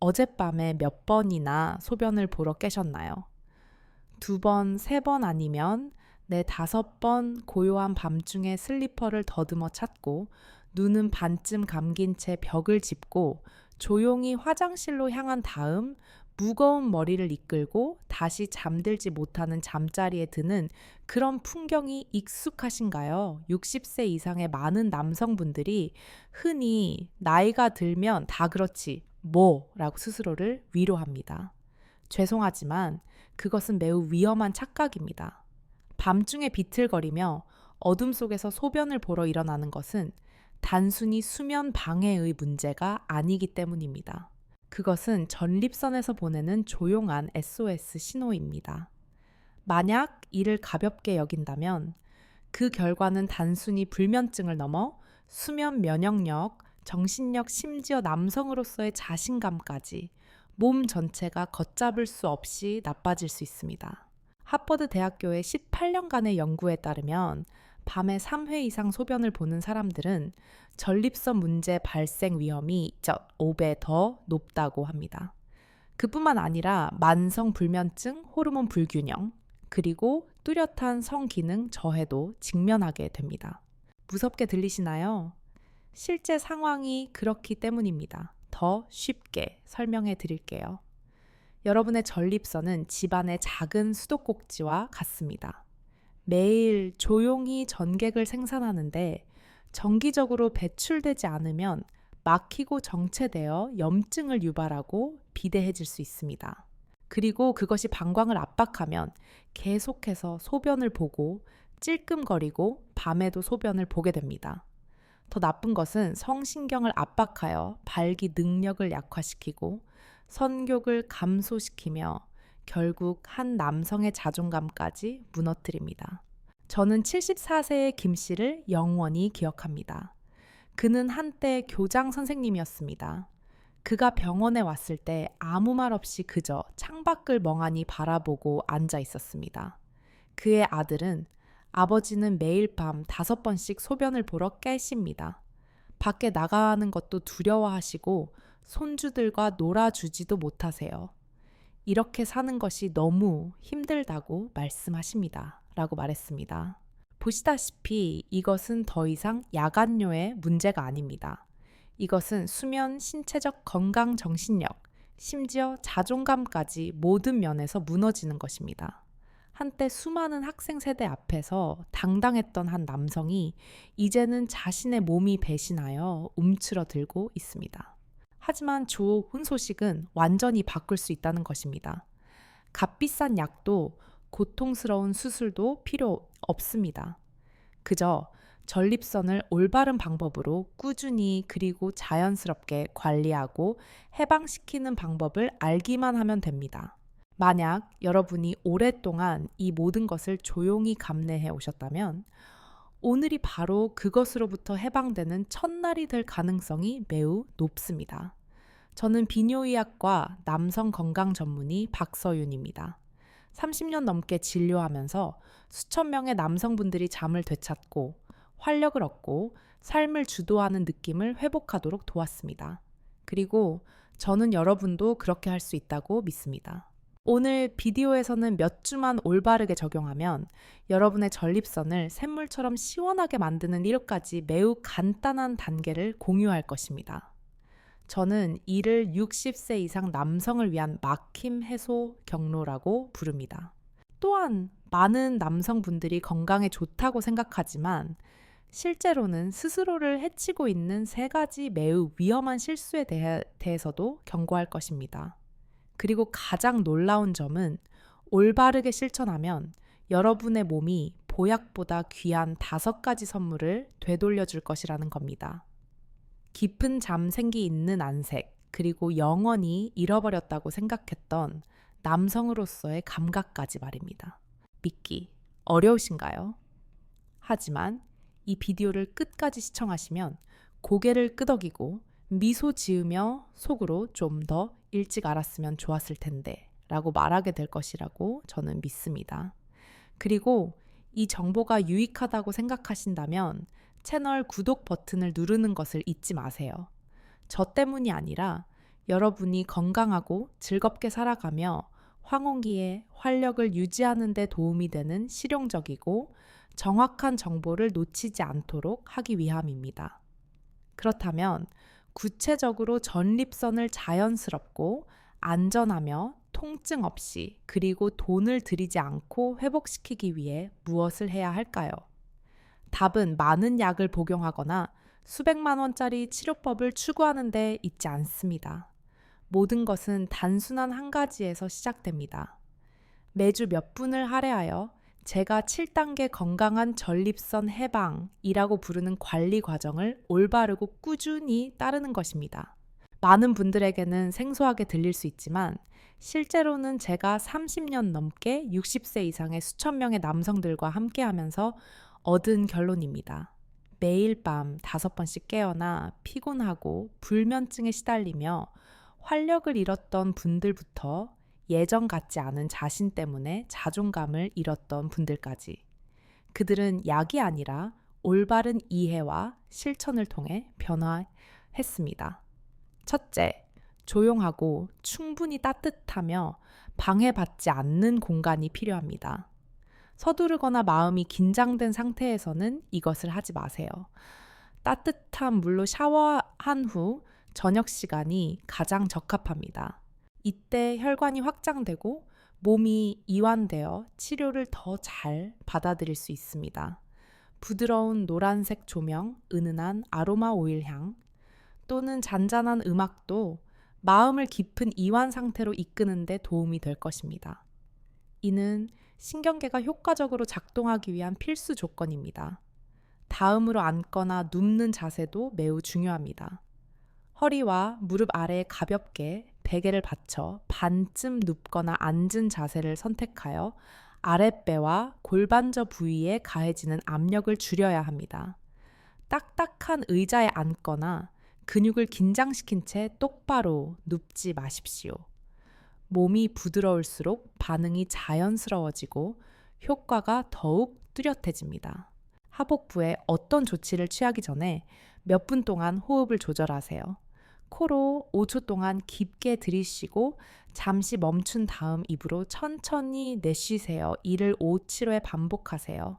어젯밤에 몇 번이나 소변을 보러 깨셨나요? 2번, 3번 아니면 4, 5번 고요한 밤중에 슬리퍼를 더듬어 찾고 눈은 반쯤 감긴 채 벽을 짚고 조용히 화장실로 향한 다음 무거운 머리를 이끌고 다시 잠들지 못하는 잠자리에 드는 그런 풍경이 익숙하신가요? 60세 이상의 많은 남성분들이 흔히 나이가 들면 다 그렇지, 라고 스스로를 위로합니다. 죄송하지만 그것은 매우 위험한 착각입니다. 밤중에 비틀거리며 어둠 속에서 소변을 보러 일어나는 것은 단순히 수면 방해의 문제가 아니기 때문입니다. 그것은 전립선에서 보내는 조용한 SOS 신호입니다. 만약 이를 가볍게 여긴다면 그 결과는 단순히 불면증을 넘어 수면 면역력, 정신력, 심지어 남성으로서의 자신감까지 몸 전체가 걷잡을 수 없이 나빠질 수 있습니다. 하버드 대학교의 18년간의 연구에 따르면 밤에 3회 이상 소변을 보는 사람들은 전립선 문제 발생 위험이 2.5배 더 높다고 합니다. 그뿐만 아니라 만성 불면증, 호르몬 불균형, 그리고 뚜렷한 성기능 저해도 직면하게 됩니다. 무섭게 들리시나요? 실제 상황이 그렇기 때문입니다. 더 쉽게 설명해 드릴게요. 여러분의 전립선은 집안의 작은 수도꼭지와 같습니다. 매일 조용히 전객을 생산하는데 정기적으로 배출되지 않으면 막히고 정체되어 염증을 유발하고 비대해질 수 있습니다. 그리고 그것이 방광을 압박하면 계속해서 소변을 보고 찔끔거리고 밤에도 소변을 보게 됩니다. 더 나쁜 것은 성신경을 압박하여 발기 능력을 약화시키고 선교를 감소시키며 결국 한 남성의 자존감까지 무너뜨립니다. 저는 74세의 김 씨를 영원히 기억합니다. 그는 한때 교장 선생님이었습니다. 그가 병원에 왔을 때 아무 말 없이 그저 창밖을 멍하니 바라보고 앉아 있었습니다. 그의 아들은 아버지는 매일 밤 5번씩 소변을 보러 깨십니다. 밖에 나가는 것도 두려워하시고 손주들과 놀아주지도 못하세요. 이렇게 사는 것이 너무 힘들다고 말씀하십니다. 라고 말했습니다. 보시다시피 이것은 더 이상 야간뇨의 문제가 아닙니다. 이것은 수면, 신체적 건강, 정신력, 심지어 자존감까지 모든 면에서 무너지는 것입니다. 한때 수많은 학생 세대 앞에서 당당했던 한 남성이 이제는 자신의 몸이 배신하여 움츠러들고 있습니다. 하지만 좋은 소식은 완전히 바꿀 수 있다는 것입니다. 값비싼 약도 고통스러운 수술도 필요 없습니다. 그저 전립선을 올바른 방법으로 꾸준히 그리고 자연스럽게 관리하고 해방시키는 방법을 알기만 하면 됩니다. 만약 여러분이 오랫동안 이 모든 것을 조용히 감내해 오셨다면 오늘이 바로 그것으로부터 해방되는 첫날이 될 가능성이 매우 높습니다. 저는 비뇨의학과 남성 건강 전문의 박서윤입니다. 30년 넘게 진료하면서 수천 명의 남성분들이 잠을 되찾고 활력을 얻고 삶을 주도하는 느낌을 회복하도록 도왔습니다. 그리고 저는 여러분도 그렇게 할 수 있다고 믿습니다. 오늘 비디오에서는 몇 주만 올바르게 적용하면 여러분의 전립선을 샘물처럼 시원하게 만드는 1까지 매우 간단한 단계를 공유할 것입니다. 저는 이를 60세 이상 남성을 위한 막힘 해소 경로라고 부릅니다. 또한 많은 남성분들이 건강에 좋다고 생각하지만 실제로는 스스로를 해치고 있는 3가지 매우 위험한 실수에 대해서도 경고할 것입니다. 그리고 가장 놀라운 점은 올바르게 실천하면 여러분의 몸이 보약보다 귀한 5가지 선물을 되돌려줄 것이라는 겁니다. 깊은 잠생기 있는 안색, 그리고 영원히 잃어버렸다고 생각했던 남성으로서의 감각까지 말입니다. 믿기 어려우신가요? 하지만 이 비디오를 끝까지 시청하시면 고개를 끄덕이고 미소 지으며 속으로 좀 더 일찍 알았으면 좋았을 텐데 라고 말하게 될 것이라고 저는 믿습니다. 그리고 이 정보가 유익하다고 생각하신다면 채널 구독 버튼을 누르는 것을 잊지 마세요. 저 때문이 아니라 여러분이 건강하고 즐겁게 살아가며 황혼기에 활력을 유지하는 데 도움이 되는 실용적이고 정확한 정보를 놓치지 않도록 하기 위함입니다. 그렇다면 구체적으로 전립선을 자연스럽고 안전하며 통증 없이 그리고 돈을 들이지 않고 회복시키기 위해 무엇을 해야 할까요? 답은 많은 약을 복용하거나 수백만 원짜리 치료법을 추구하는 데 있지 않습니다. 모든 것은 단순한 한 가지에서 시작됩니다. 매주 몇 분을 할애하여 제가 7단계 건강한 전립선 해방이라고 부르는 관리 과정을 올바르고 꾸준히 따르는 것입니다. 많은 분들에게는 생소하게 들릴 수 있지만 실제로는 제가 30년 넘게 60세 이상의 수천 명의 남성들과 함께하면서 얻은 결론입니다. 매일 밤 5번씩 깨어나 피곤하고 불면증에 시달리며 활력을 잃었던 분들부터 예전 같지 않은 자신 때문에 자존감을 잃었던 분들까지 그들은 약이 아니라 올바른 이해와 실천을 통해 변화했습니다. 첫째, 조용하고 충분히 따뜻하며 방해받지 않는 공간이 필요합니다. 서두르거나 마음이 긴장된 상태에서는 이것을 하지 마세요. 따뜻한 물로 샤워한 후 저녁 시간이 가장 적합합니다. 이때 혈관이 확장되고 몸이 이완되어 치료를 더 잘 받아들일 수 있습니다. 부드러운 노란색 조명, 은은한 아로마 오일 향 또는 잔잔한 음악도 마음을 깊은 이완 상태로 이끄는 데 도움이 될 것입니다. 이는 신경계가 효과적으로 작동하기 위한 필수 조건입니다. 다음으로 앉거나 눕는 자세도 매우 중요합니다. 허리와 무릎 아래에 가볍게 베개를 받쳐 반쯤 눕거나 앉은 자세를 선택하여 아랫배와 골반저 부위에 가해지는 압력을 줄여야 합니다. 딱딱한 의자에 앉거나 근육을 긴장시킨 채 똑바로 눕지 마십시오. 몸이 부드러울수록 반응이 자연스러워지고 효과가 더욱 뚜렷해집니다. 하복부에 어떤 조치를 취하기 전에 몇 분 동안 호흡을 조절하세요. 코로 5초 동안 깊게 들이쉬고 잠시 멈춘 다음 입으로 천천히 내쉬세요. 이를 5, 7회 반복하세요.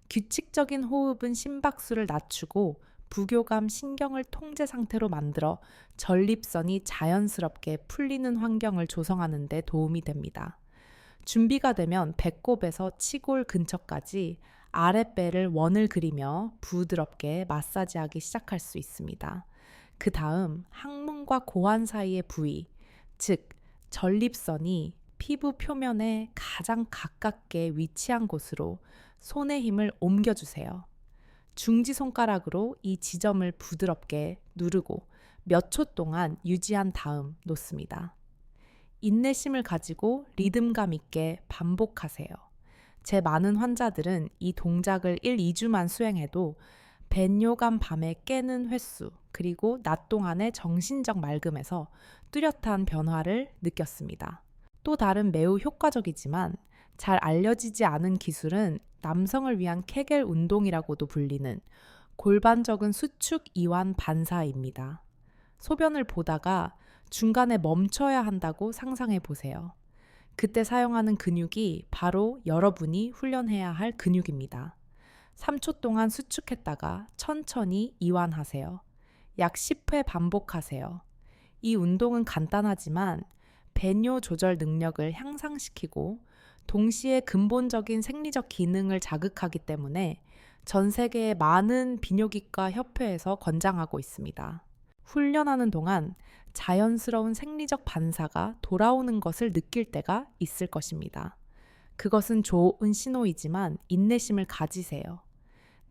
규칙적인 호흡은 심박수를 낮추고 부교감 신경을 통제 상태로 만들어 전립선이 자연스럽게 풀리는 환경을 조성하는 데 도움이 됩니다. 준비가 되면 배꼽에서 치골 근처까지 아랫배를 원을 그리며 부드럽게 마사지하기 시작할 수 있습니다. 그 다음 항문과 고환 사이의 부위, 즉 전립선이 피부 표면에 가장 가깝게 위치한 곳으로 손의 힘을 옮겨주세요. 중지손가락으로 이 지점을 부드럽게 누르고 몇 초 동안 유지한 다음 놓습니다. 인내심을 가지고 리듬감 있게 반복하세요. 제 많은 환자들은 이 동작을 1, 2주만 수행해도 벤요감 밤에 깨는 횟수 그리고 낮 동안의 정신적 맑음에서 뚜렷한 변화를 느꼈습니다. 또 다른 매우 효과적이지만 잘 알려지지 않은 기술은 남성을 위한 케겔 운동이라고도 불리는 골반적인 수축 이완 반사입니다. 소변을 보다가 중간에 멈춰야 한다고 상상해 보세요. 그때 사용하는 근육이 바로 여러분이 훈련해야 할 근육입니다. 3초 동안 수축했다가 천천히 이완하세요. 약 10회 반복하세요. 이 운동은 간단하지만 배뇨 조절 능력을 향상시키고 동시에 근본적인 생리적 기능을 자극하기 때문에 전 세계의 많은 비뇨기과 협회에서 권장하고 있습니다. 훈련하는 동안 자연스러운 생리적 반사가 돌아오는 것을 느낄 때가 있을 것입니다. 그것은 좋은 신호이지만 인내심을 가지세요.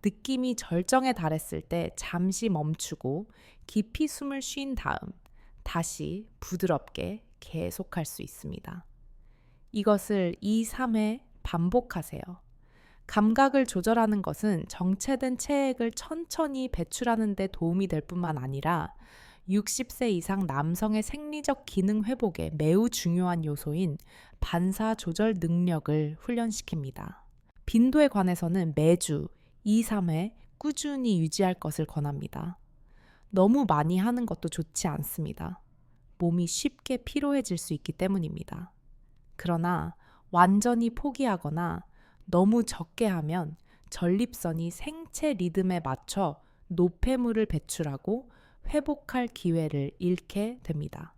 느낌이 절정에 달했을 때 잠시 멈추고 깊이 숨을 쉰 다음 다시 부드럽게 계속할 수 있습니다. 이것을 2, 3회 반복하세요. 감각을 조절하는 것은 정체된 체액을 천천히 배출하는 데 도움이 될 뿐만 아니라 60세 이상 남성의 생리적 기능 회복에 매우 중요한 요소인 반사 조절 능력을 훈련시킵니다. 빈도에 관해서는 매주 2, 3회 꾸준히 유지할 것을 권합니다. 너무 많이 하는 것도 좋지 않습니다. 몸이 쉽게 피로해질 수 있기 때문입니다. 그러나 완전히 포기하거나 너무 적게 하면 전립선이 생체 리듬에 맞춰 노폐물을 배출하고 회복할 기회를 잃게 됩니다.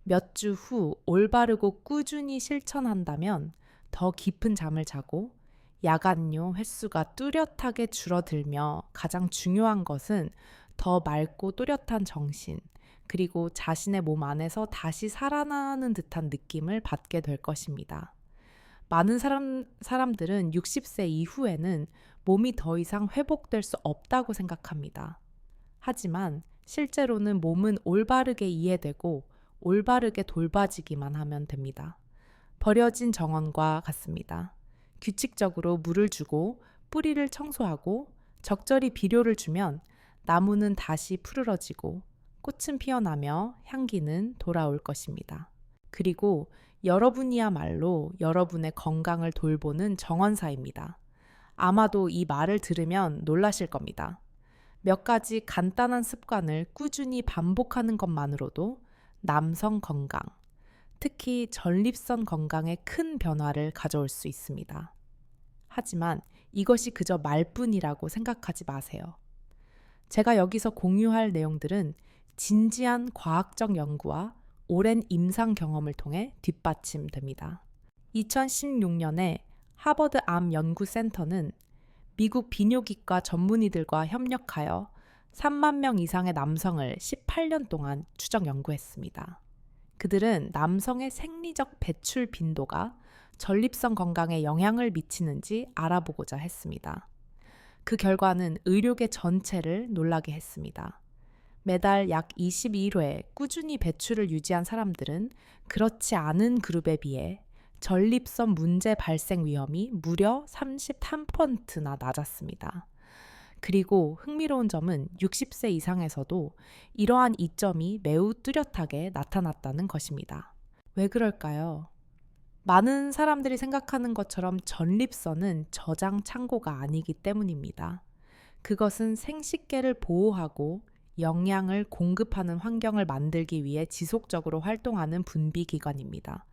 몇 주 후 올바르고 꾸준히 실천한다면 더 깊은 잠을 자고 야간요 횟수가 뚜렷하게 줄어들며 가장 중요한 것은 더 맑고 또렷한 정신, 그리고 자신의 몸 안에서 다시 살아나는 듯한 느낌을 받게 될 것입니다. 많은 사람들은 60세 이후에는 몸이 더 이상 회복될 수 없다고 생각합니다. 하지만 실제로는 몸은 올바르게 이해되고 올바르게 돌봐지기만 하면 됩니다. 버려진 정원과 같습니다. 규칙적으로 물을 주고 뿌리를 청소하고 적절히 비료를 주면 나무는 다시 푸르러지고 꽃은 피어나며 향기는 돌아올 것입니다. 그리고 여러분이야말로 여러분의 건강을 돌보는 정원사입니다. 아마도 이 말을 들으면 놀라실 겁니다. 몇 가지 간단한 습관을 꾸준히 반복하는 것만으로도 남성 건강, 특히 전립선 건강에 큰 변화를 가져올 수 있습니다. 하지만 이것이 그저 말뿐이라고 생각하지 마세요. 제가 여기서 공유할 내용들은 진지한 과학적 연구와 오랜 임상 경험을 통해 뒷받침됩니다. 2016년에 하버드 암 연구센터는 미국 비뇨기과 전문의들과 협력하여 3만 명 이상의 남성을 18년 동안 추적 연구했습니다. 그들은 남성의 생리적 배출 빈도가 전립선 건강에 영향을 미치는지 알아보고자 했습니다. 그 결과는 의료계 전체를 놀라게 했습니다. 매달 약 22회 꾸준히 배출을 유지한 사람들은 그렇지 않은 그룹에 비해 전립선 문제 발생 위험이 무려 33%나 낮았습니다. 그리고 흥미로운 점은 60세 이상에서도 이러한 이점이 매우 뚜렷하게 나타났다는 것입니다. 왜 그럴까요? 많은 사람들이 생각하는 것처럼 전립선은 저장 창고가 아니기 때문입니다. 그것은 생식계를 보호하고 영양을 공급하는 환경을 만들기 위해 지속적으로 활동하는 분비기관입니다.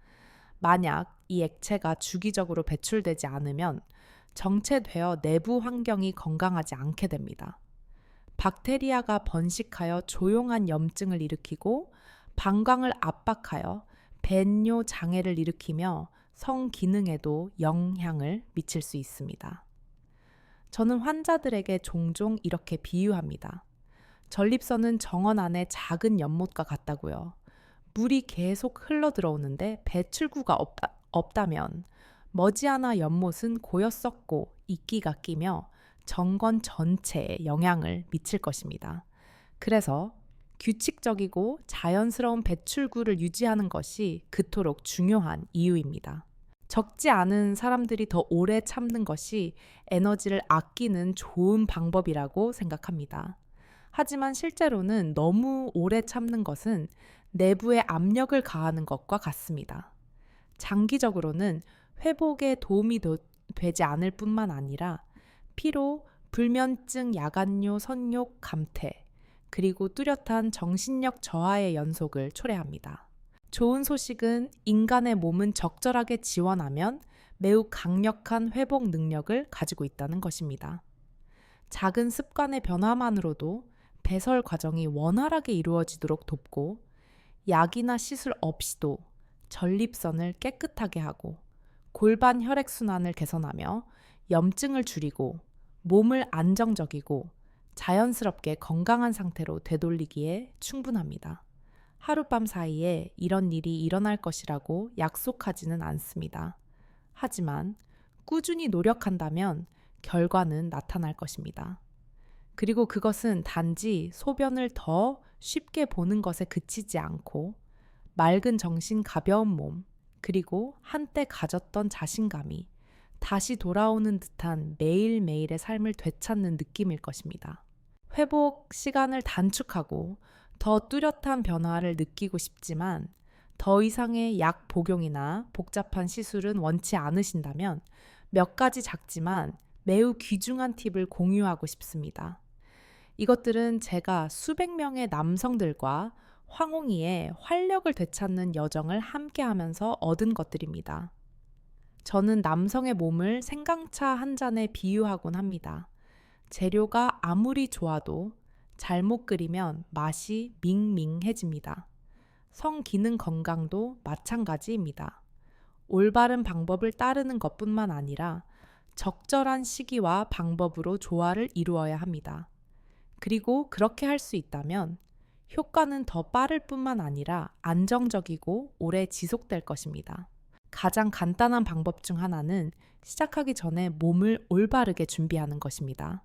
만약 이 액체가 주기적으로 배출되지 않으면 정체되어 내부 환경이 건강하지 않게 됩니다. 박테리아가 번식하여 조용한 염증을 일으키고 방광을 압박하여 배뇨 장애를 일으키며 성기능에도 영향을 미칠 수 있습니다. 저는 환자들에게 종종 이렇게 비유합니다. 전립선은 정원 안에 작은 연못과 같다고요. 물이 계속 흘러 들어오는데 배출구가 없다면 머지않아 연못은 고여 썩고 이끼가 끼며 정건 전체에 영향을 미칠 것입니다. 그래서 규칙적이고 자연스러운 배출구를 유지하는 것이 그토록 중요한 이유입니다. 적지 않은 사람들이 더 오래 참는 것이 에너지를 아끼는 좋은 방법이라고 생각합니다. 하지만 실제로는 너무 오래 참는 것은 내부에 압력을 가하는 것과 같습니다. 장기적으로는 회복에 도움이 되지 않을 뿐만 아니라 피로, 불면증, 야간요, 선욕, 감퇴, 그리고 뚜렷한 정신력 저하의 연속을 초래합니다. 좋은 소식은 인간의 몸은 적절하게 지원하면 매우 강력한 회복 능력을 가지고 있다는 것입니다. 작은 습관의 변화만으로도 배설 과정이 원활하게 이루어지도록 돕고 약이나 시술 없이도 전립선을 깨끗하게 하고 골반 혈액순환을 개선하며 염증을 줄이고 몸을 안정적이고 자연스럽게 건강한 상태로 되돌리기에 충분합니다. 하룻밤 사이에 이런 일이 일어날 것이라고 약속하지는 않습니다. 하지만 꾸준히 노력한다면 결과는 나타날 것입니다. 그리고 그것은 단지 소변을 더 쉽게 보는 것에 그치지 않고 맑은 정신, 가벼운 몸, 그리고 한때 가졌던 자신감이 다시 돌아오는 듯한 매일매일의 삶을 되찾는 느낌일 것입니다. 회복 시간을 단축하고 더 뚜렷한 변화를 느끼고 싶지만 더 이상의 약 복용이나 복잡한 시술은 원치 않으신다면 몇 가지 작지만 매우 귀중한 팁을 공유하고 싶습니다. 이것들은 제가 수백 명의 남성들과 황홍이의 활력을 되찾는 여정을 함께하면서 얻은 것들입니다. 저는 남성의 몸을 생강차 한 잔에 비유하곤 합니다. 재료가 아무리 좋아도 잘못 끓이면 맛이 밍밍해집니다. 성기능 건강도 마찬가지입니다. 올바른 방법을 따르는 것뿐만 아니라 적절한 시기와 방법으로 조화를 이루어야 합니다. 그리고 그렇게 할 수 있다면 효과는 더 빠를 뿐만 아니라 안정적이고 오래 지속될 것입니다. 가장 간단한 방법 중 하나는 시작하기 전에 몸을 올바르게 준비하는 것입니다.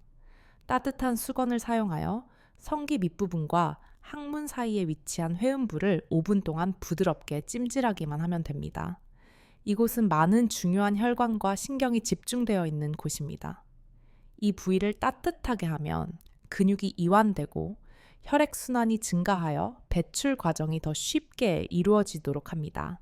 따뜻한 수건을 사용하여 성기 밑부분과 항문 사이에 위치한 회음부를 5분 동안 부드럽게 찜질하기만 하면 됩니다. 이곳은 많은 중요한 혈관과 신경이 집중되어 있는 곳입니다. 이 부위를 따뜻하게 하면 근육이 이완되고 혈액순환이 증가하여 배출 과정이 더 쉽게 이루어지도록 합니다.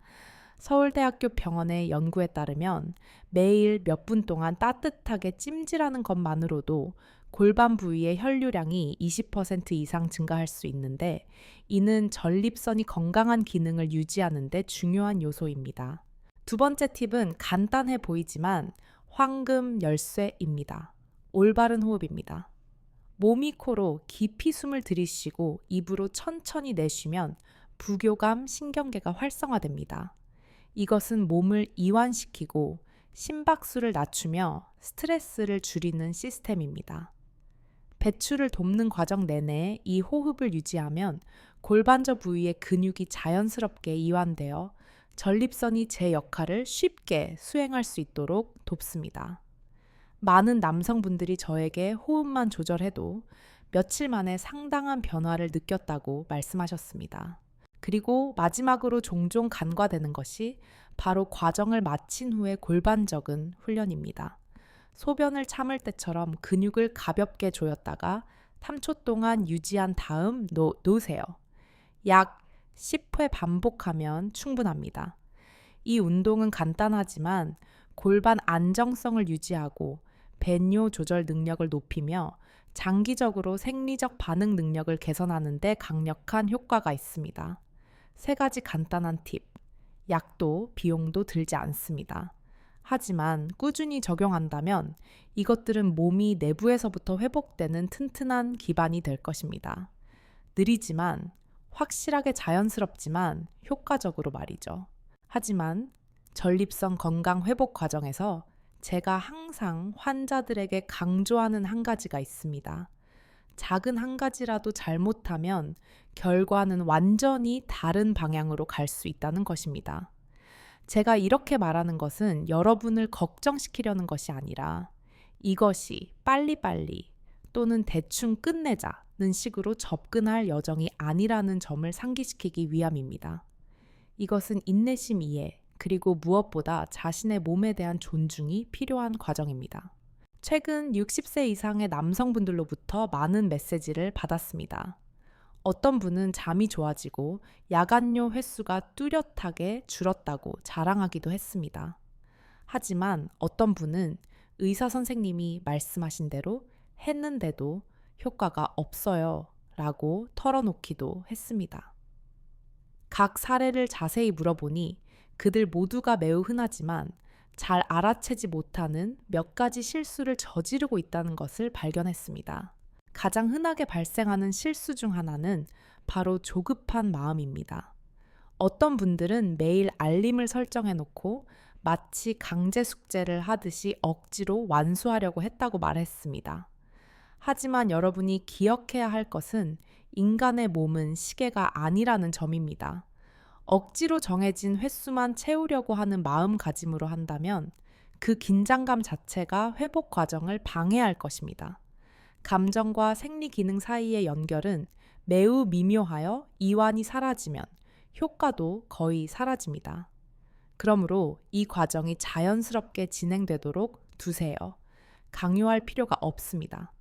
서울대학교 병원의 연구에 따르면 매일 몇 분 동안 따뜻하게 찜질하는 것만으로도 골반 부위의 혈류량이 20% 이상 증가할 수 있는데 이는 전립선이 건강한 기능을 유지하는 데 중요한 요소입니다. 두 번째 팁은 간단해 보이지만 황금 열쇠입니다. 올바른 호흡입니다. 몸이 코로 깊이 숨을 들이쉬고 입으로 천천히 내쉬면 부교감 신경계가 활성화됩니다. 이것은 몸을 이완시키고 심박수를 낮추며 스트레스를 줄이는 시스템입니다. 배출을 돕는 과정 내내 이 호흡을 유지하면 골반저 부위의 근육이 자연스럽게 이완되어 전립선이 제 역할을 쉽게 수행할 수 있도록 돕습니다. 많은 남성분들이 저에게 호흡만 조절해도 며칠 만에 상당한 변화를 느꼈다고 말씀하셨습니다. 그리고 마지막으로 종종 간과되는 것이 바로 과정을 마친 후의 골반적인 훈련입니다. 소변을 참을 때처럼 근육을 가볍게 조였다가 3초 동안 유지한 다음 놓으세요. 약 10회 반복하면 충분합니다. 이 운동은 간단하지만 골반 안정성을 유지하고 배뇨 조절 능력을 높이며 장기적으로 생리적 반응 능력을 개선하는 데 강력한 효과가 있습니다. 3가지 간단한 팁. 약도 비용도 들지 않습니다. 하지만 꾸준히 적용한다면 이것들은 몸이 내부에서부터 회복되는 튼튼한 기반이 될 것입니다. 느리지만 확실하게 자연스럽지만 효과적으로 말이죠. 하지만 전립선 건강 회복 과정에서 제가 항상 환자들에게 강조하는 한 가지가 있습니다. 작은 한 가지라도 잘못하면 결과는 완전히 다른 방향으로 갈 수 있다는 것입니다. 제가 이렇게 말하는 것은 여러분을 걱정시키려는 것이 아니라 이것이 빨리빨리 또는 대충 끝내자는 식으로 접근할 여정이 아니라는 점을 상기시키기 위함입니다. 이것은 인내심 이해, 그리고 무엇보다 자신의 몸에 대한 존중이 필요한 과정입니다. 최근 60세 이상의 남성분들로부터 많은 메시지를 받았습니다. 어떤 분은 잠이 좋아지고 야간뇨 횟수가 뚜렷하게 줄었다고 자랑하기도 했습니다. 하지만 어떤 분은 의사 선생님이 말씀하신 대로 했는데도 효과가 없어요 라고 털어놓기도 했습니다. 각 사례를 자세히 물어보니 그들 모두가 매우 흔하지만 잘 알아채지 못하는 몇 가지 실수를 저지르고 있다는 것을 발견했습니다. 가장 흔하게 발생하는 실수 중 하나는 바로 조급한 마음입니다. 어떤 분들은 매일 알림을 설정해 놓고 마치 강제 숙제를 하듯이 억지로 완수하려고 했다고 말했습니다. 하지만 여러분이 기억해야 할 것은 인간의 몸은 시계가 아니라는 점입니다. 억지로 정해진 횟수만 채우려고 하는 마음가짐으로 한다면 그 긴장감 자체가 회복 과정을 방해할 것입니다. 감정과 생리 기능 사이의 연결은 매우 미묘하여 이완이 사라지면 효과도 거의 사라집니다. 그러므로 이 과정이 자연스럽게 진행되도록 두세요. 강요할 필요가 없습니다.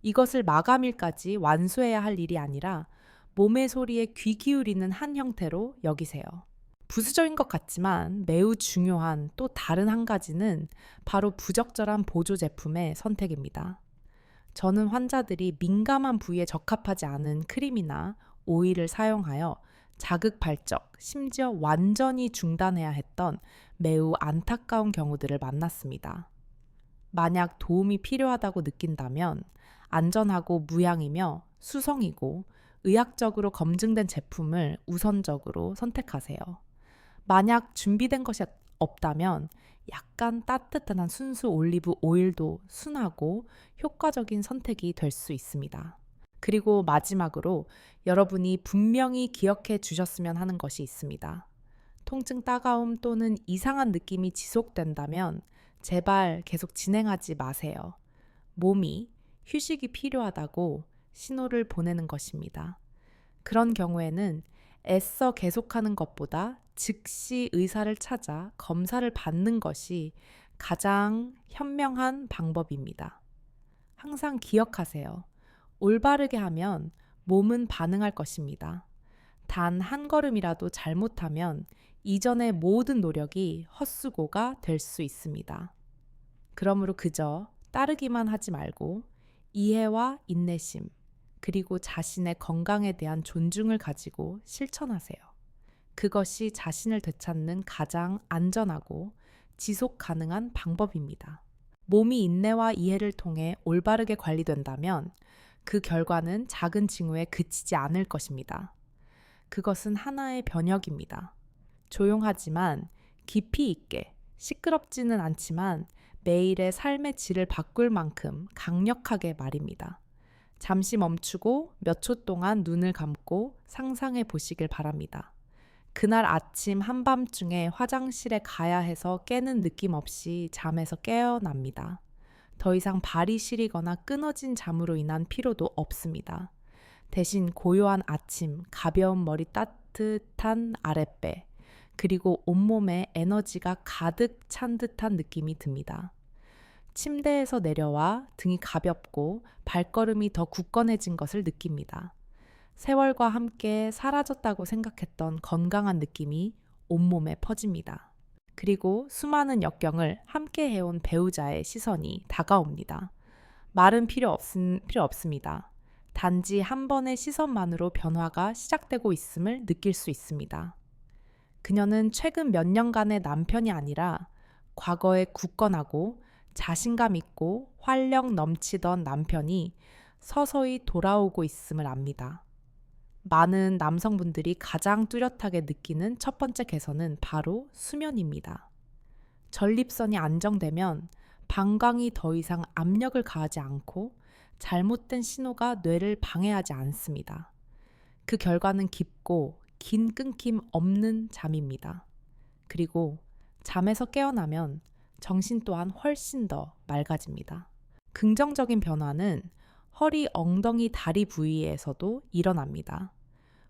이것을 마감일까지 완수해야 할 일이 아니라 몸의 소리에 귀 기울이는 한 형태로 여기세요. 부수적인 것 같지만 매우 중요한 또 다른 한 가지는 바로 부적절한 보조 제품의 선택입니다. 저는 환자들이 민감한 부위에 적합하지 않은 크림이나 오일을 사용하여 자극 발적, 심지어 완전히 중단해야 했던 매우 안타까운 경우들을 만났습니다. 만약 도움이 필요하다고 느낀다면 안전하고 무향이며 수성이고 의학적으로 검증된 제품을 우선적으로 선택하세요. 만약 준비된 것이 없다면 약간 따뜻한 순수 올리브 오일도 순하고 효과적인 선택이 될 수 있습니다. 그리고 마지막으로 여러분이 분명히 기억해 주셨으면 하는 것이 있습니다. 통증 따가움 또는 이상한 느낌이 지속된다면 제발 계속 진행하지 마세요. 몸이 휴식이 필요하다고 신호를 보내는 것입니다. 그런 경우에는 애써 계속하는 것보다 즉시 의사를 찾아 검사를 받는 것이 가장 현명한 방법입니다. 항상 기억하세요. 올바르게 하면 몸은 반응할 것입니다. 단 한 걸음이라도 잘못하면 이전의 모든 노력이 헛수고가 될 수 있습니다. 그러므로 그저 따르기만 하지 말고 이해와 인내심, 그리고 자신의 건강에 대한 존중을 가지고 실천하세요. 그것이 자신을 되찾는 가장 안전하고 지속 가능한 방법입니다. 몸이 인내와 이해를 통해 올바르게 관리된다면 그 결과는 작은 징후에 그치지 않을 것입니다. 그것은 하나의 변혁입니다. 조용하지만 깊이 있게, 시끄럽지는 않지만 매일의 삶의 질을 바꿀 만큼 강력하게 말입니다. 잠시 멈추고 몇 초 동안 눈을 감고 상상해 보시길 바랍니다. 그날 아침 한밤중에 화장실에 가야 해서 깨는 느낌 없이 잠에서 깨어납니다. 더 이상 발이 시리거나 끊어진 잠으로 인한 피로도 없습니다. 대신 고요한 아침, 가벼운 머리, 따뜻한 아랫배, 그리고 온몸에 에너지가 가득 찬 듯한 느낌이 듭니다. 침대에서 내려와 등이 가볍고 발걸음이 더 굳건해진 것을 느낍니다. 세월과 함께 사라졌다고 생각했던 건강한 느낌이 온몸에 퍼집니다. 그리고 수많은 역경을 함께 해온 배우자의 시선이 다가옵니다. 말은 필요 없습니다. 단지 한 번의 시선만으로 변화가 시작되고 있음을 느낄 수 있습니다. 그녀는 최근 몇 년간의 남편이 아니라 과거에 굳건하고 자신감 있고 활력 넘치던 남편이 서서히 돌아오고 있음을 압니다. 많은 남성분들이 가장 뚜렷하게 느끼는 첫 번째 개선은 바로 수면입니다. 전립선이 안정되면 방광이 더 이상 압력을 가하지 않고 잘못된 신호가 뇌를 방해하지 않습니다. 그 결과는 깊고 긴 끊김 없는 잠입니다. 그리고 잠에서 깨어나면 정신 또한 훨씬 더 맑아집니다. 긍정적인 변화는 허리, 엉덩이, 다리 부위에서도 일어납니다.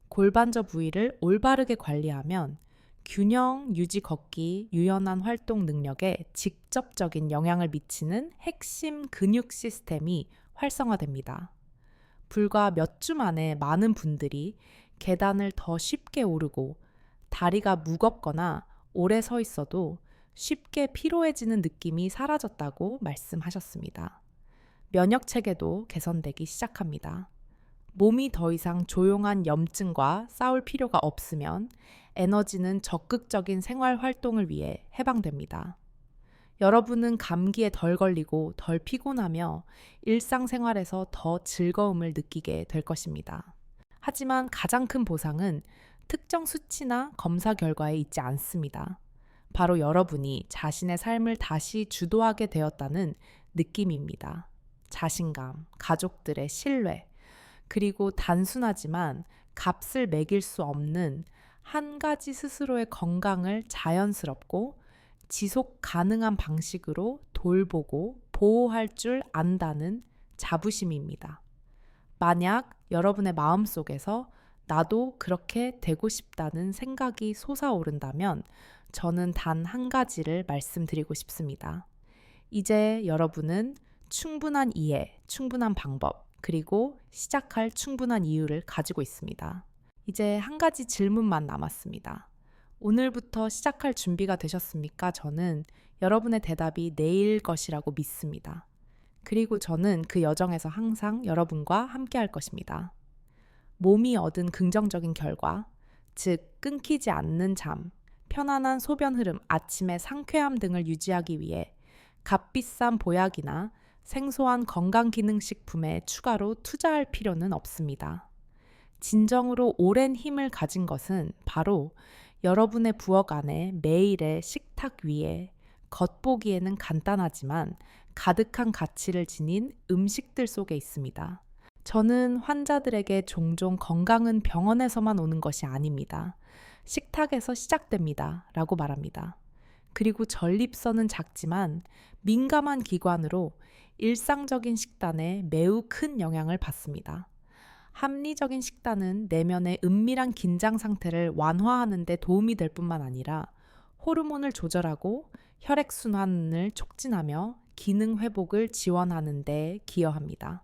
골반저 부위를 올바르게 관리하면 균형 유지 걷기, 유연한 활동 능력에 직접적인 영향을 미치는 핵심 근육 시스템이 활성화됩니다. 불과 몇 주 만에 많은 분들이 계단을 더 쉽게 오르고 다리가 무겁거나 오래 서 있어도 쉽게 피로해지는 느낌이 사라졌다고 말씀하셨습니다. 면역 체계도 개선되기 시작합니다. 몸이 더 이상 조용한 염증과 싸울 필요가 없으면 에너지는 적극적인 생활 활동을 위해 해방됩니다. 여러분은 감기에 덜 걸리고 덜 피곤하며 일상생활에서 더 즐거움을 느끼게 될 것입니다. 하지만 가장 큰 보상은 특정 수치나 검사 결과에 있지 않습니다. 바로 여러분이 자신의 삶을 다시 주도하게 되었다는 느낌입니다. 자신감, 가족들의 신뢰, 그리고 단순하지만 값을 매길 수 없는 한 가지 스스로의 건강을 자연스럽고 지속 가능한 방식으로 돌보고 보호할 줄 안다는 자부심입니다. 만약 여러분의 마음속에서 나도 그렇게 되고 싶다는 생각이 솟아오른다면 저는 단 한 가지를 말씀드리고 싶습니다. 이제 여러분은 충분한 이해, 충분한 방법, 그리고 시작할 충분한 이유를 가지고 있습니다. 이제 한 가지 질문만 남았습니다. 오늘부터 시작할 준비가 되셨습니까? 저는 여러분의 대답이 내일 것이라고 믿습니다. 그리고 저는 그 여정에서 항상 여러분과 함께 할 것입니다. 몸이 얻은 긍정적인 결과, 즉 끊기지 않는 잠, 편안한 소변 흐름, 아침의 상쾌함 등을 유지하기 위해 값비싼 보약이나 생소한 건강기능식품에 추가로 투자할 필요는 없습니다. 진정으로 오랜 힘을 가진 것은 바로 여러분의 부엌 안에 매일의 식탁 위에 겉보기에는 간단하지만 가득한 가치를 지닌 음식들 속에 있습니다. 저는 환자들에게 종종 건강은 병원에서만 오는 것이 아닙니다. 식탁에서 시작됩니다. 라고 말합니다. 그리고 전립선은 작지만 민감한 기관으로 일상적인 식단에 매우 큰 영향을 받습니다. 합리적인 식단은 내면의 은밀한 긴장 상태를 완화하는 데 도움이 될 뿐만 아니라 호르몬을 조절하고 혈액순환을 촉진하며 기능 회복을 지원하는 데 기여합니다.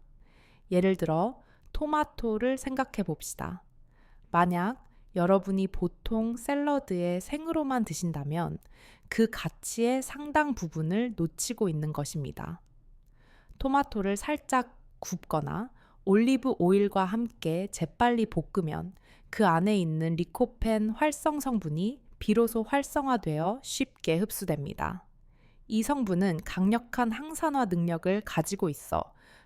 예를 들어 토마토를 생각해 봅시다. 만약 여러분이 보통 샐러드에 생으로만 드신다면 그 가치의 상당 부분을 놓치고 있는 것입니다. 토마토를 살짝 굽거나 올리브 오일과 함께 재빨리 볶으면 그 안에 있는 리코펜 활성 성분이 비로소 활성화되어 쉽게 흡수됩니다. 이 성분은 강력한 항산화 능력을 가지고 있어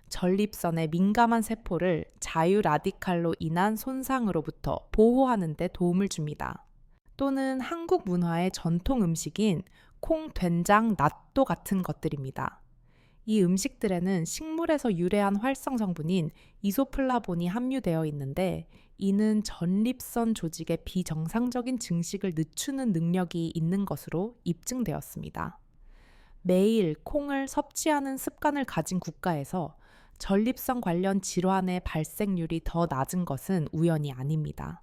전립선의 민감한 세포를 자유 라디칼로 인한 손상으로부터 보호하는 데 도움을 줍니다. 또는 한국 문화의 전통 음식인 콩, 된장, 낫또 같은 것들입니다. 이 음식들에는 식물에서 유래한 활성 성분인 이소플라본이 함유되어 있는데 이는 전립선 조직의 비정상적인 증식을 늦추는 능력이 있는 것으로 입증되었습니다. 매일 콩을 섭취하는 습관을 가진 국가에서 전립선 관련 질환의 발생률이 더 낮은 것은 우연이 아닙니다.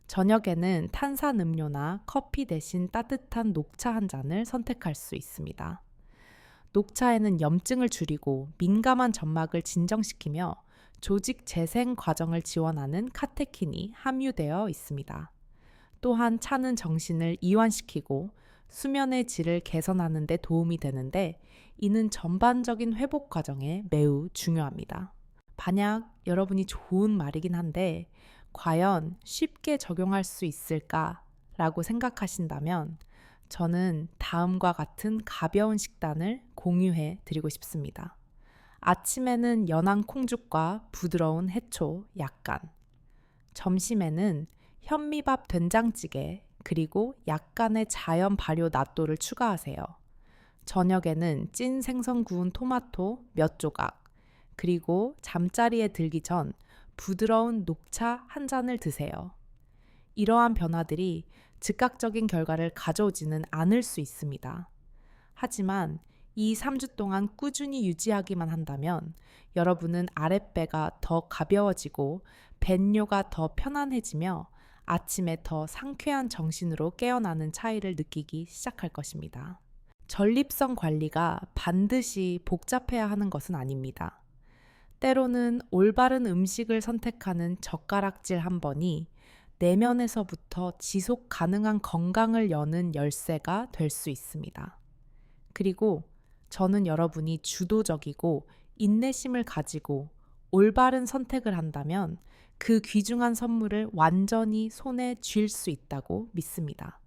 저녁에는 탄산음료나 커피 대신 따뜻한 녹차 한 잔을 선택할 수 있습니다. 녹차에는 염증을 줄이고 민감한 점막을 진정시키며 조직 재생 과정을 지원하는 카테킨이 함유되어 있습니다. 또한 차는 정신을 이완시키고 수면의 질을 개선하는 데 도움이 되는데 이는 전반적인 회복 과정에 매우 중요합니다. 만약 여러분이 좋은 말이긴 한데 과연 쉽게 적용할 수 있을까라고 생각하신다면 저는 다음과 같은 가벼운 식단을 공유해 드리고 싶습니다. 아침에는 연한 콩죽과 부드러운 해초 약간, 점심에는 현미밥 된장찌개 그리고 약간의 자연 발효 낫또를 추가하세요. 저녁에는 찐 생선 구운 토마토 몇 조각, 그리고 잠자리에 들기 전 부드러운 녹차 한 잔을 드세요. 이러한 변화들이 즉각적인 결과를 가져오지는 않을 수 있습니다. 하지만 이 3주 동안 꾸준히 유지하기만 한다면 여러분은 아랫배가 더 가벼워지고 뱃뇨가 더 편안해지며 아침에 더 상쾌한 정신으로 깨어나는 차이를 느끼기 시작할 것입니다. 전립선 관리가 반드시 복잡해야 하는 것은 아닙니다. 때로는 올바른 음식을 선택하는 젓가락질 한 번이 내면에서부터 지속 가능한 건강을 여는 열쇠가 될 수 있습니다. 그리고 저는 여러분이 주도적이고 인내심을 가지고 올바른 선택을 한다면 그 귀중한 선물을 완전히 손에 쥘 수 있다고 믿습니다.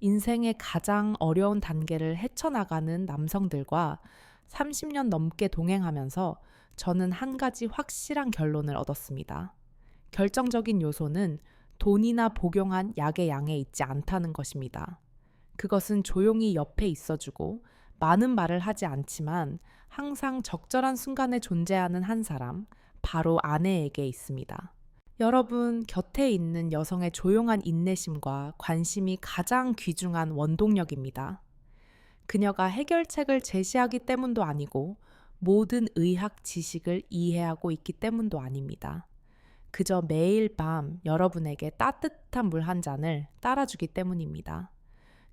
인생의 가장 어려운 단계를 헤쳐나가는 남성들과 30년 넘게 동행하면서 저는 한 가지 확실한 결론을 얻었습니다. 결정적인 요소는 돈이나 복용한 약의 양에 있지 않다는 것입니다. 그것은 조용히 옆에 있어주고 많은 말을 하지 않지만 항상 적절한 순간에 존재하는 한 사람, 바로 아내에게 있습니다. 여러분 곁에 있는 여성의 조용한 인내심과 관심이 가장 귀중한 원동력입니다. 그녀가 해결책을 제시하기 때문도 아니고 모든 의학 지식을 이해하고 있기 때문도 아닙니다. 그저 매일 밤 여러분에게 따뜻한 물 한 잔을 따라주기 때문입니다.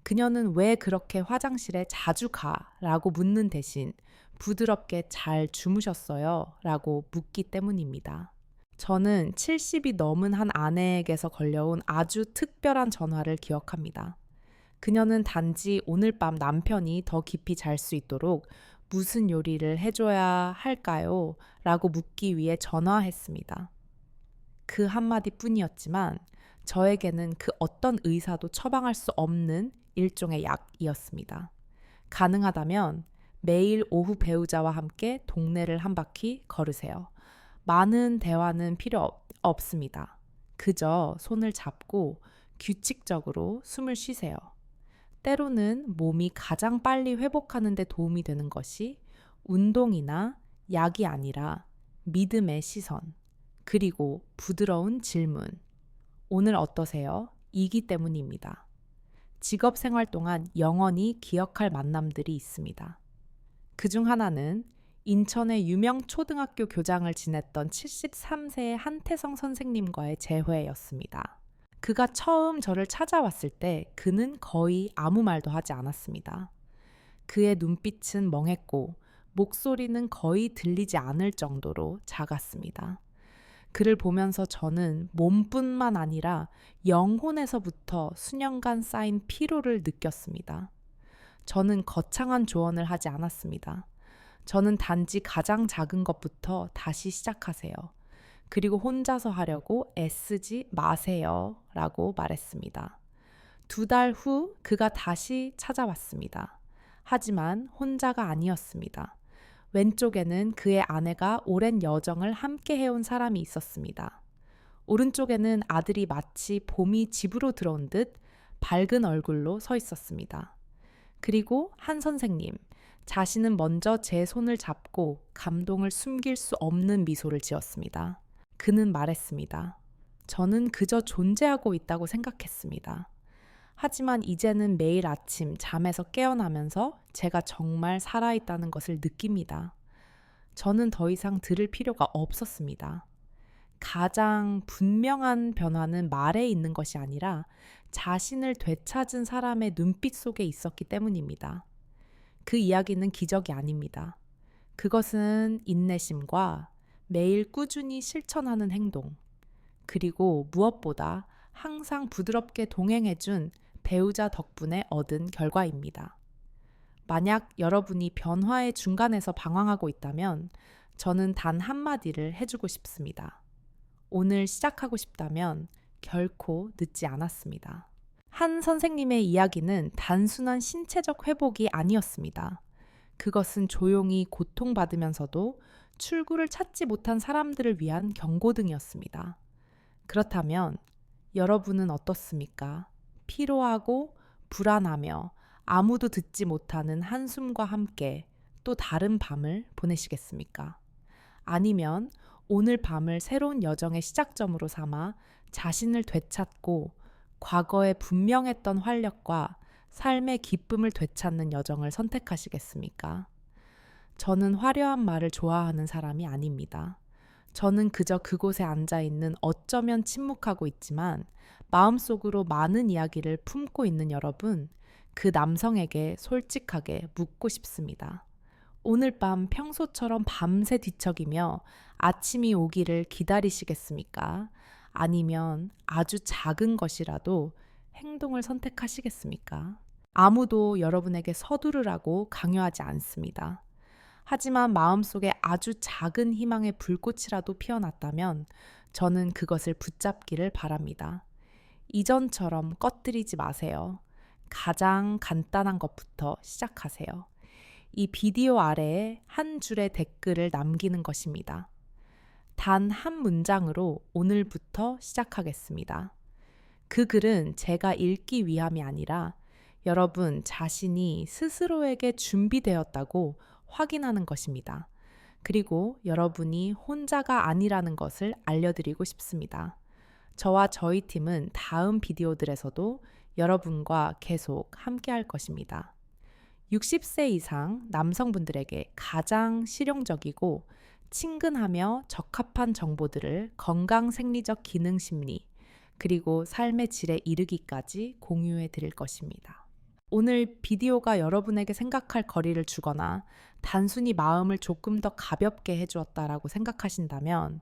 그녀는 왜 그렇게 화장실에 자주 가? 라고 묻는 대신 부드럽게 잘 주무셨어요? 라고 묻기 때문입니다. 저는 70이 넘은 한 아내에게서 걸려온 아주 특별한 전화를 기억합니다. 그녀는 단지 오늘 밤 남편이 더 깊이 잘 수 있도록 무슨 요리를 해줘야 할까요? 라고 묻기 위해 전화했습니다. 그 한마디 뿐이었지만 저에게는 그 어떤 의사도 처방할 수 없는 일종의 약이었습니다. 가능하다면 매일 오후 배우자와 함께 동네를 한 바퀴 걸으세요. 많은 대화는 필요 없습니다. 그저 손을 잡고 규칙적으로 숨을 쉬세요. 때로는 몸이 가장 빨리 회복하는 데 도움이 되는 것이 운동이나 약이 아니라 믿음의 시선, 그리고 부드러운 질문. 오늘 어떠세요? 이기 때문입니다. 직업 생활 동안 영원히 기억할 만남들이 있습니다. 그중 하나는 인천의 유명 초등학교 교장을 지냈던 73세의 한태성 선생님과의 재회였습니다. 그가 처음 저를 찾아왔을 때 그는 거의 아무 말도 하지 않았습니다. 그의 눈빛은 멍했고 목소리는 거의 들리지 않을 정도로 작았습니다. 그를 보면서 저는 몸뿐만 아니라 영혼에서부터 수년간 쌓인 피로를 느꼈습니다. 저는 거창한 조언을 하지 않았습니다. 저는 단지 가장 작은 것부터 다시 시작하세요. 그리고 혼자서 하려고 애쓰지 마세요. 라고 말했습니다. 2달 후 그가 다시 찾아왔습니다. 하지만 혼자가 아니었습니다. 왼쪽에는 그의 아내가 오랜 여정을 함께 해온 사람이 있었습니다. 오른쪽에는 아들이 마치 봄이 집으로 들어온 듯 밝은 얼굴로 서 있었습니다. 그리고 한 선생님, 자신은 먼저 제 손을 잡고 감동을 숨길 수 없는 미소를 지었습니다. 그는 말했습니다. 저는 그저 존재하고 있다고 생각했습니다. 하지만 이제는 매일 아침 잠에서 깨어나면서 제가 정말 살아있다는 것을 느낍니다. 저는 더 이상 들을 필요가 없었습니다. 가장 분명한 변화는 말에 있는 것이 아니라 자신을 되찾은 사람의 눈빛 속에 있었기 때문입니다. 그 이야기는 기적이 아닙니다. 그것은 인내심과 매일 꾸준히 실천하는 행동, 그리고 무엇보다 항상 부드럽게 동행해준 배우자 덕분에 얻은 결과입니다. 만약 여러분이 변화의 중간에서 방황하고 있다면 저는 단 한마디를 해주고 싶습니다. 오늘 시작하고 싶다면 결코 늦지 않았습니다. 한 선생님의 이야기는 단순한 신체적 회복이 아니었습니다. 그것은 조용히 고통받으면서도 출구를 찾지 못한 사람들을 위한 경고등이었습니다. 그렇다면 여러분은 어떻습니까? 피로하고 불안하며 아무도 듣지 못하는 한숨과 함께 또 다른 밤을 보내시겠습니까? 아니면 오늘 밤을 새로운 여정의 시작점으로 삼아 자신을 되찾고 과거에 분명했던 활력과 삶의 기쁨을 되찾는 여정을 선택하시겠습니까? 저는 화려한 말을 좋아하는 사람이 아닙니다. 저는 그저 그곳에 앉아있는 어쩌면 침묵하고 있지만 마음속으로 많은 이야기를 품고 있는 여러분, 그 남성에게 솔직하게 묻고 싶습니다. 오늘 밤 평소처럼 밤새 뒤척이며 아침이 오기를 기다리시겠습니까? 아니면 아주 작은 것이라도 행동을 선택하시겠습니까? 아무도 여러분에게 서두르라고 강요하지 않습니다. 하지만 마음속에 아주 작은 희망의 불꽃이라도 피어났다면 저는 그것을 붙잡기를 바랍니다. 이전처럼 꺼뜨리지 마세요. 가장 간단한 것부터 시작하세요. 이 비디오 아래에 한 줄의 댓글을 남기는 것입니다. 단 한 문장으로 오늘부터 시작하겠습니다. 그 글은 제가 읽기 위함이 아니라 여러분 자신이 스스로에게 준비되었다고 확인하는 것입니다. 그리고 여러분이 혼자가 아니라는 것을 알려드리고 싶습니다. 저와 저희 팀은 다음 비디오들에서도 여러분과 계속 함께 할 것입니다. 60세 이상 남성분들에게 가장 실용적이고 친근하며 적합한 정보들을 건강 생리적 기능 심리, 그리고 삶의 질에 이르기까지 공유해 드릴 것입니다. 오늘 비디오가 여러분에게 생각할 거리를 주거나 단순히 마음을 조금 더 가볍게 해주었다라고 생각하신다면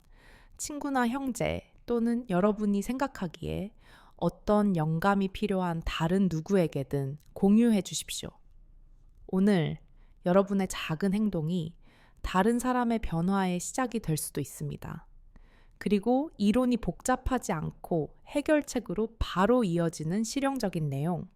친구나 형제 또는 여러분이 생각하기에 어떤 영감이 필요한 다른 누구에게든 공유해 주십시오. 오늘 여러분의 작은 행동이 다른 사람의 변화의 시작이 될 수도 있습니다. 그리고 이론이 복잡하지 않고 해결책으로 바로 이어지는 실용적인 내용,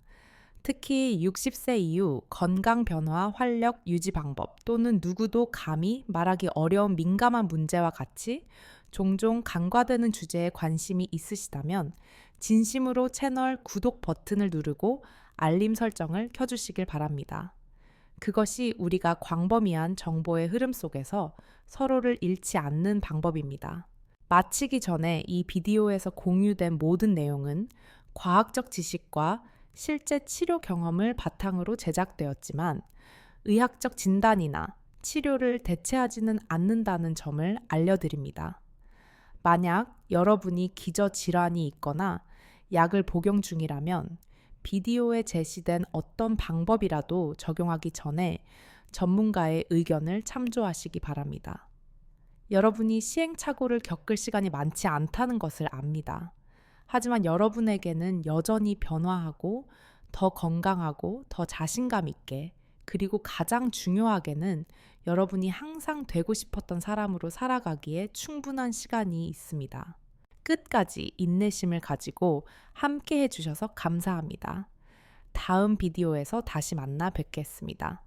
특히 60세 이후 건강 변화, 활력 유지 방법 또는 누구도 감히 말하기 어려운 민감한 문제와 같이 종종 간과되는 주제에 관심이 있으시다면 진심으로 채널 구독 버튼을 누르고 알림 설정을 켜주시길 바랍니다. 그것이 우리가 광범위한 정보의 흐름 속에서 서로를 잃지 않는 방법입니다. 마치기 전에 이 비디오에서 공유된 모든 내용은 과학적 지식과 실제 치료 경험을 바탕으로 제작되었지만 의학적 진단이나 치료를 대체하지는 않는다는 점을 알려드립니다. 만약 여러분이 기저질환이 있거나 약을 복용 중이라면 비디오에 제시된 어떤 방법이라도 적용하기 전에 전문가의 의견을 참조하시기 바랍니다. 여러분이 시행착오를 겪을 시간이 많지 않다는 것을 압니다. 하지만 여러분에게는 여전히 변화하고 더 건강하고 더 자신감 있게, 그리고 가장 중요하게는 여러분이 항상 되고 싶었던 사람으로 살아가기에 충분한 시간이 있습니다. 끝까지 인내심을 가지고 함께 해주셔서 감사합니다. 다음 비디오에서 다시 만나 뵙겠습니다.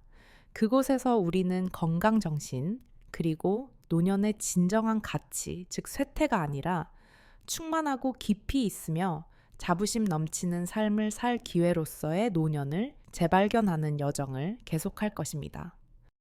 그곳에서 우리는 건강정신, 그리고 노년의 진정한 가치, 즉 쇠퇴가 아니라 충만하고 깊이 있으며 자부심 넘치는 삶을 살 기회로서의 노년을 재발견하는 여정을 계속할 것입니다.